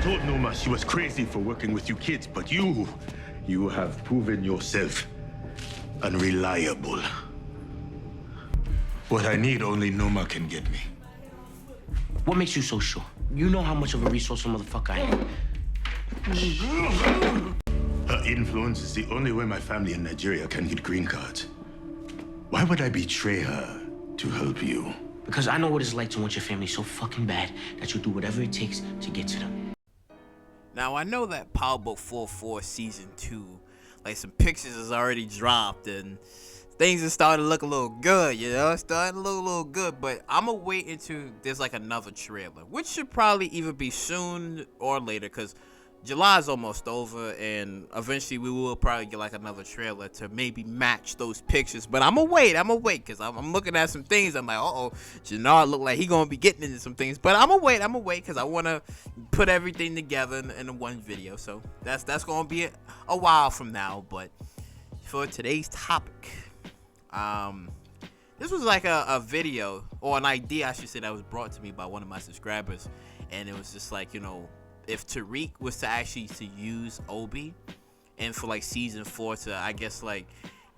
told Noma she was crazy for working with you kids, but you have proven yourself unreliable. What I need, only Noma can get me. What makes you so sure? You know how much of a resourceful motherfucker I am. Her influence is the only way my family in Nigeria can get green cards. Why would I betray her to help you? Because I know what it's like to want your family so fucking bad that you'll do whatever it takes to get to them. Now, I know that Power Book 4 Season 2, like, some pictures is already dropped, and things are starting to look a little good, you know? It's starting to look a little good, but I'm gonna wait until there's, like, another trailer, which should probably either be soon or later, because July's almost over, and eventually we will probably get, like, another trailer to maybe match those pictures. But I'm gonna wait, because I'm looking at some things. I'm like, uh-oh, Jannard look like he gonna be getting into some things. But I'm gonna wait, because I want to put everything together in one video. So that's gonna be a while from now. But for today's topic, this was like a video, or an idea, I should say, that was brought to me by one of my subscribers. And it was just like, you know, if Tariq was to actually use Obi, and for like season 4 to, I guess, like,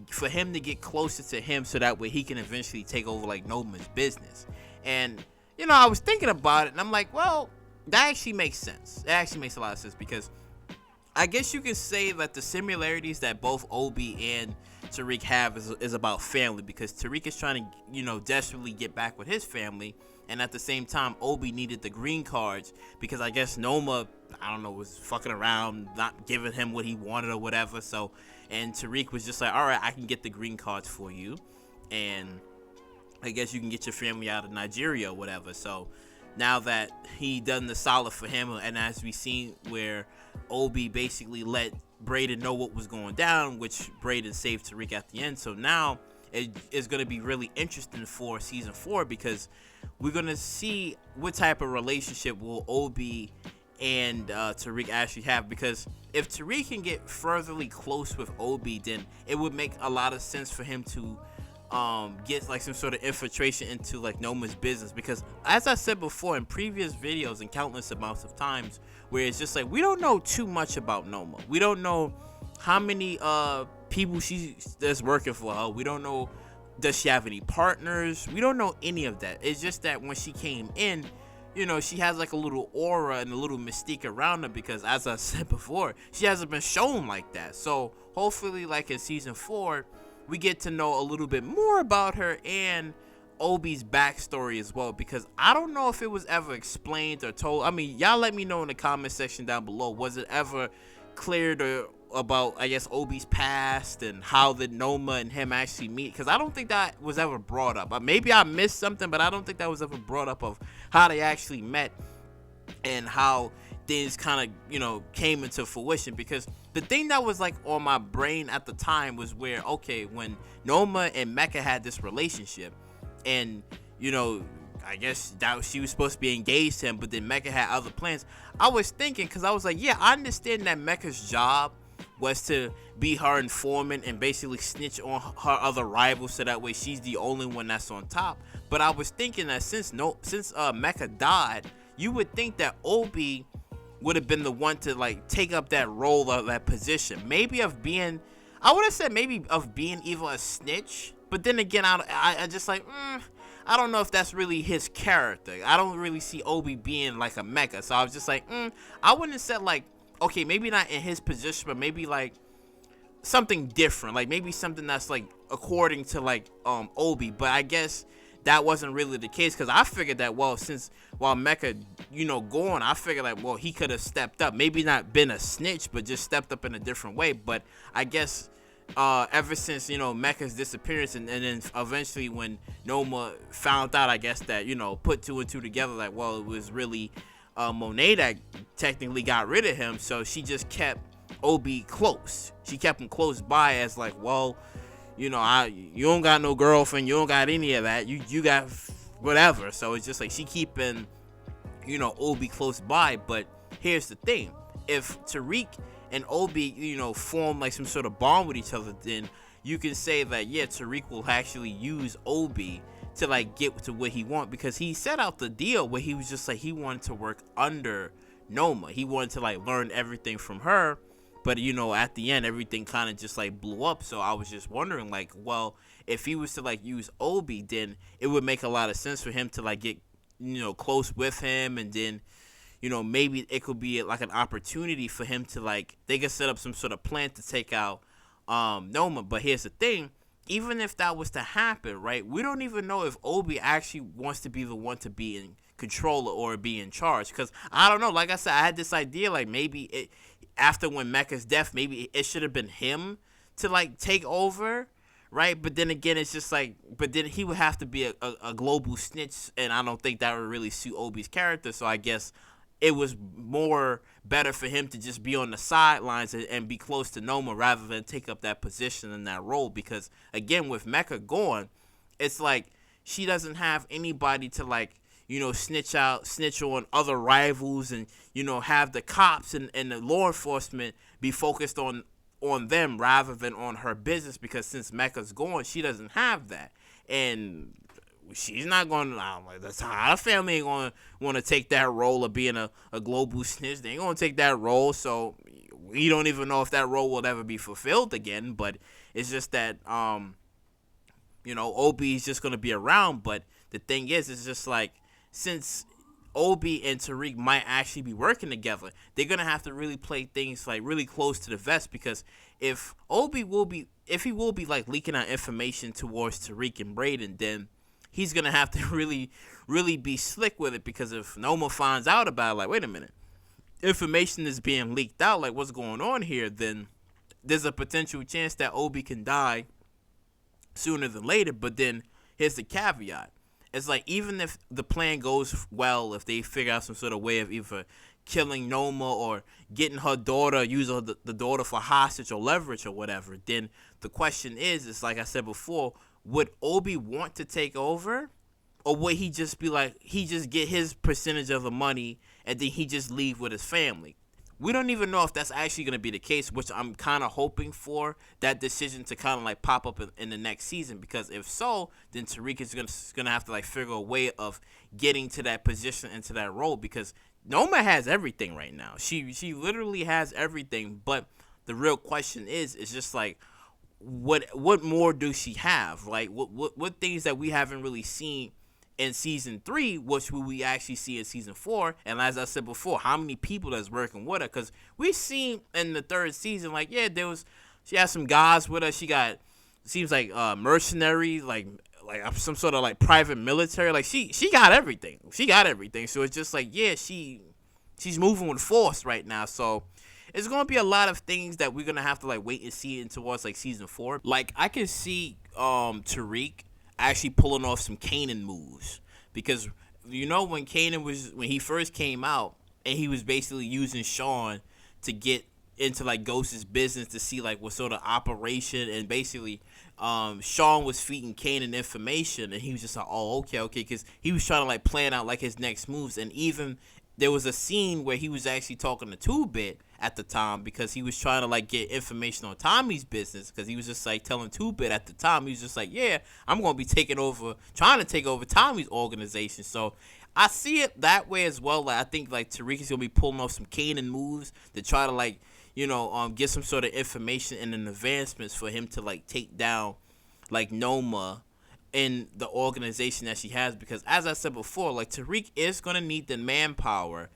for him to get closer to him so that way he can eventually take over like Noma's business. And, you know, I was thinking about it, and I'm like, well, that actually makes sense. It actually makes a lot of sense, because I guess you can say that the similarities that both Obi and Tariq have is about family, because Tariq is trying to, you know, desperately get back with his family, and at the same time, Obi needed the green cards because I guess Noma, I don't know, was fucking around, not giving him what he wanted or whatever. So, and Tariq was just like, all right, I can get the green cards for you, and I guess you can get your family out of Nigeria or whatever. So now that he done the solid for him, and as we seen where Obi basically let Braden know what was going down, which Braden saved Tariq at the end. So now it is going to be really interesting for season 4, because we're going to see what type of relationship will Obi and Tariq actually have. Because if Tariq can get furtherly close with Obi, then it would make a lot of sense for him to get like some sort of infiltration into like Noma's business. Because as I said before in previous videos and countless amounts of times, where it's just like, we don't know too much about Noma. We don't know how many people that's working for her. We don't know, does she have any partners? We don't know any of that. It's just that when she came in, you know, she has like a little aura and a little mystique around her, because as I said before, she hasn't been shown like that. So hopefully, like in season 4, we get to know a little bit more about her and Obi's backstory as well, because I don't know if it was ever explained or told. I mean, y'all let me know in the comment section down below. Was it ever cleared or about, I guess, Obi's past and how did Noma and him actually meet? Because I don't think that was ever brought up. Maybe I missed something, but I don't think that was ever brought up of how they actually met and how things kind of, you know, came into fruition. Because the thing that was like on my brain at the time was where, okay, when Noma and Mecca had this relationship, and, you know, I guess that she was supposed to be engaged to him, but then Mecca had other plans. I was thinking, because I was like, yeah, I understand that Mecca's job was to be her informant and basically snitch on her other rivals, so that way she's the only one that's on top. But I was thinking that since Mecca died, you would think that Obi would have been the one to like take up that role or that position, maybe of being, I would have said maybe of being either a snitch, but then again, I just like, I don't know if that's really his character. I don't really see Obi being like a Mecca, so I was just like, I wouldn't have said like, okay, maybe not in his position, but maybe like something different, like maybe something that's like according to like Obi. But I guess that wasn't really the case, because I figured that, well, while Mecca, you know, gone, I figured like, well, he could have stepped up, maybe not been a snitch, but just stepped up in a different way. But I guess ever since, you know, Mecca's disappearance, and then eventually when Noma found out, I guess, that, you know, put 2 and 2 together, like, well, it was really Monet that technically got rid of him. So she just kept Obi close. She kept him close by as like, well, you know, you don't got no girlfriend, you don't got any of that, you got whatever. So it's just like she keeping, you know, Obi close by. But here's the thing, if Tariq and Obi, you know, form like some sort of bond with each other, then you can say that, yeah, Tariq will actually use Obi to like get to what he wants, because he set out the deal where he was just like, he wanted to work under Noma. He wanted to like learn everything from her, but at the end everything kind of just like blew up. So I was just wondering, like, well, if he was to like use Obi, then it would make a lot of sense for him to like get close with him, and then maybe it could be like an opportunity for him to like, they could set up some sort of plan to take out Noma. But here's the thing, even if that was to happen, right, we don't even know if Obi actually wants to be the one to be in control or be in charge, because I don't know, like I said, I had this idea like maybe after when Mecha's death, maybe it should have been him to like take over, right? But then again, it's just like, but then he would have to be a global snitch, and I don't think that would really suit Obi's character. So I guess it was more better for him to just be on the sidelines and be close to Noma rather than take up that position and that role. Because again, with Mecha gone, it's like she doesn't have anybody to like, snitch on other rivals, and have the cops and the law enforcement be focused on them rather than on her business. Because since Mecha's gone, she doesn't have that, and she's not going to, that's how her family ain't going to want to take that role of being a global snitch. They ain't going to take that role, so we don't even know if that role will ever be fulfilled again. But it's just that, Obi is just going to be around. But the thing is, it's just like, since Obi and Tariq might actually be working together, they're going to have to really play things like really close to the vest, because if he will be like leaking out information towards Tariq and Brayden, then he's going to have to really, really be slick with it. Because if Noma finds out about it, like, wait a minute, information is being leaked out, like, what's going on here, then there's a potential chance that Obi can die sooner than later. But then here's the caveat. It's like, even if the plan goes well, if they figure out some sort of way of either killing Noma or getting her daughter, using the daughter for hostage or leverage or whatever, then the question is like I said before, would Obi want to take over, or would he just be like, he just get his percentage of the money and then he just leave with his family? We don't even know if that's actually going to be the case, which I'm kind of hoping for that decision to kind of like pop up in the next season. Because if so, then Tariq is going to have to like figure a way of getting to that position, into that role, because Noma has everything right now. She literally has everything. But the real question is just like, what more do she have? Like, what things that we haven't really seen in season 3, which will we actually see in season 4? And as I said before, how many people that's working with her? Because we seen in the 3rd season, like, yeah, she has some guys with her. She got, seems like mercenary, like some sort of like private military. Like she got everything. She got everything. So it's just like, yeah, she's moving with force right now. So it's gonna be a lot of things that we're gonna have to like wait and see towards like season 4. Like, I can see Tariq actually pulling off some Kanan moves, because when he first came out and he was basically using Sean to get into like Ghost's business to see like what sort of operation, and basically Sean was feeding Kanan information, and he was just like, oh, okay, because he was trying to like plan out like his next moves. And even there was a scene where he was actually talking to 2-Bit at the time, because he was trying to like get information on Tommy's business, because he was just like telling 2-Bit at the time, he was just like, yeah, I'm gonna be trying to take over Tommy's organization. So I see it that way as well. Like, I think like Tariq is gonna be pulling off some Kanan moves to try to like get some sort of information and an advancements for him to like take down like Noma in the organization that she has. Because as I said before, like, Tariq is gonna need the manpower,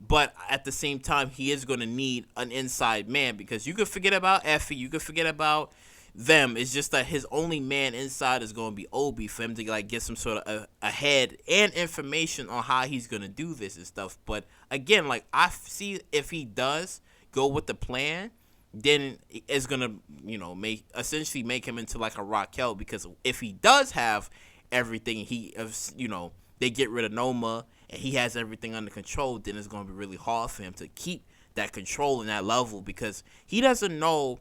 but at the same time, he is going to need an inside man, because you could forget about Effie, you could forget about them. It's just that his only man inside is going to be Obi, for him to like get some sort of a head and information on how he's going to do this and stuff. But again, like, I see if he does go with the plan, then it's going to, essentially make him into like a Raquel, because if he does have everything, they get rid of Noma, and he has everything under control, then it's going to be really hard for him to keep that control and that level, because he doesn't know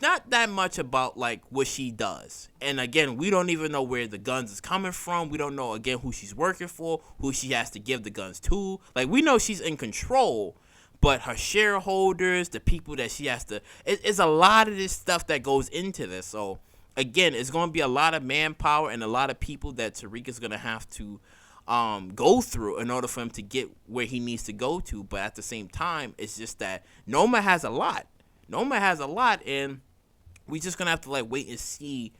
not that much about like what she does. And again, we don't even know where the guns is coming from. We don't know, again, who she's working for, who she has to give the guns to. Like, we know she's in control, but her shareholders, the people that she has to, it's a lot of this stuff that goes into this. So again, it's going to be a lot of manpower and a lot of people that Tariq is going to have to go through in order for him to get where he needs to go to. But at the same time, it's just that Noma has a lot. And we just gonna have to like wait and see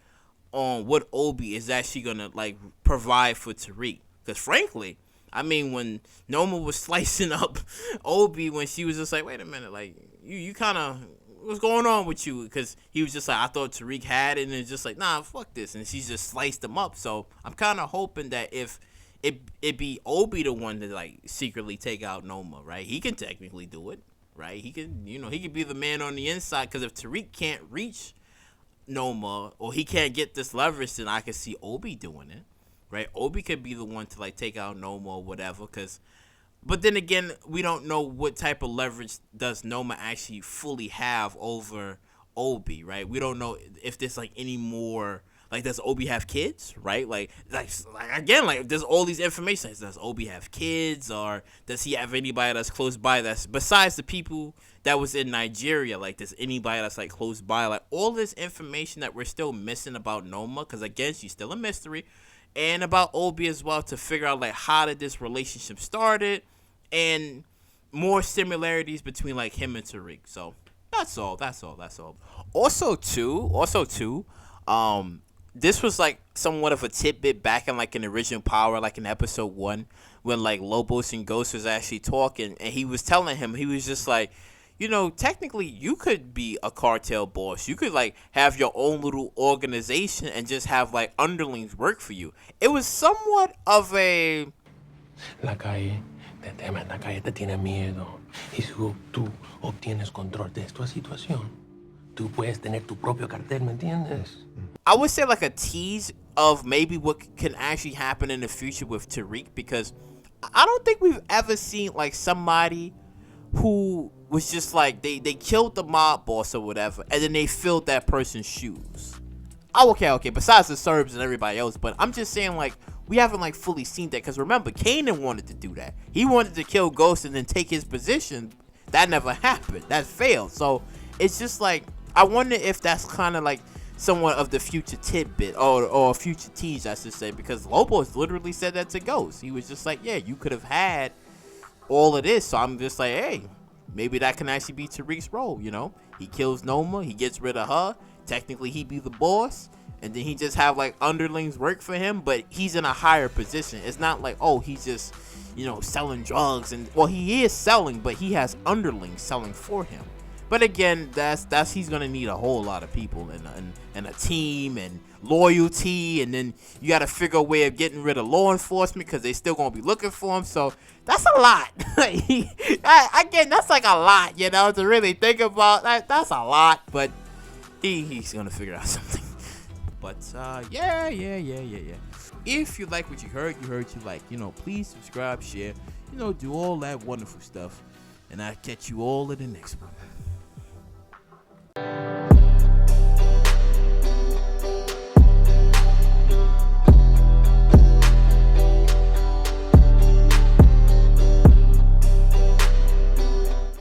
on what Obi is actually gonna like provide for Tariq. Because frankly, I mean, when Noma was slicing up Obi, when she was just like, wait a minute, like you kind of, what's going on with you? Because he was just like, I thought Tariq had it, and it's just like, nah, fuck this, and she just sliced him up. So I'm kind of hoping that if it be Obi the one to like secretly take out Noma, right? He can technically do it, right? He can, he could be the man on the inside. Because if Tariq can't reach Noma, or he can't get this leverage, then I can see Obi doing it, right? Obi could be the one to like take out Noma or whatever. But then again, we don't know what type of leverage does Noma actually fully have over Obi, right? We don't know if there's like any more. Like, does Obi have kids, right? Like again, like, there's all these information. Does Obi have kids, or does he have anybody that's close by that's besides the people that was in Nigeria? Like, does anybody that's like close by? Like, all this information that we're still missing about Noma, because again, she's still a mystery, and about Obi as well, to figure out like how did this relationship started, and more similarities between like him and Tariq. So that's all. Also too, this was like somewhat of a tidbit back in like an original Power, like in episode 1, when like Lobos and Ghost was actually talking, and he was telling him, he was just like, technically you could be a cartel boss. You could like have your own little organization and just have like underlings work for you. It was somewhat of a La calle te teme, la calle te tiene miedo. Y si tú obtienes control de esta situación, tú puedes tener tu propio cartel, ¿me entiendes? I would say like a tease of maybe what can actually happen in the future with Tariq, because I don't think we've ever seen like somebody who was just like they killed the mob boss or whatever, and then they filled that person's shoes. Oh, okay. Besides the Serbs and everybody else, but I'm just saying like we haven't like fully seen that, because remember, Kanan wanted to do that. He wanted to kill Ghost and then take his position. That never happened. That failed. So it's just like I wonder if that's kind of like somewhat of the future tidbit or future tease, I should say, because Lobos literally said that to Ghost. He was just like, yeah, you could have had all of this. So I'm just like, hey, maybe that can actually be Tariq's role. He kills Noma, he gets rid of her. Technically, he be the boss, and then he just have like underlings work for him, but he's in a higher position. It's not like, oh, he's just selling drugs, and well, he is selling, but he has underlings selling for him. But again, that's he's gonna need a whole lot of people and a team and loyalty, and then you got to figure a way of getting rid of law enforcement because they still gonna be looking for him. So that's a lot. Again, that's like a lot, to really think about. That's a lot, but he's gonna figure out something. But yeah. If you like what you heard you like, please subscribe, share, do all that wonderful stuff, and I'll catch you all in the next one.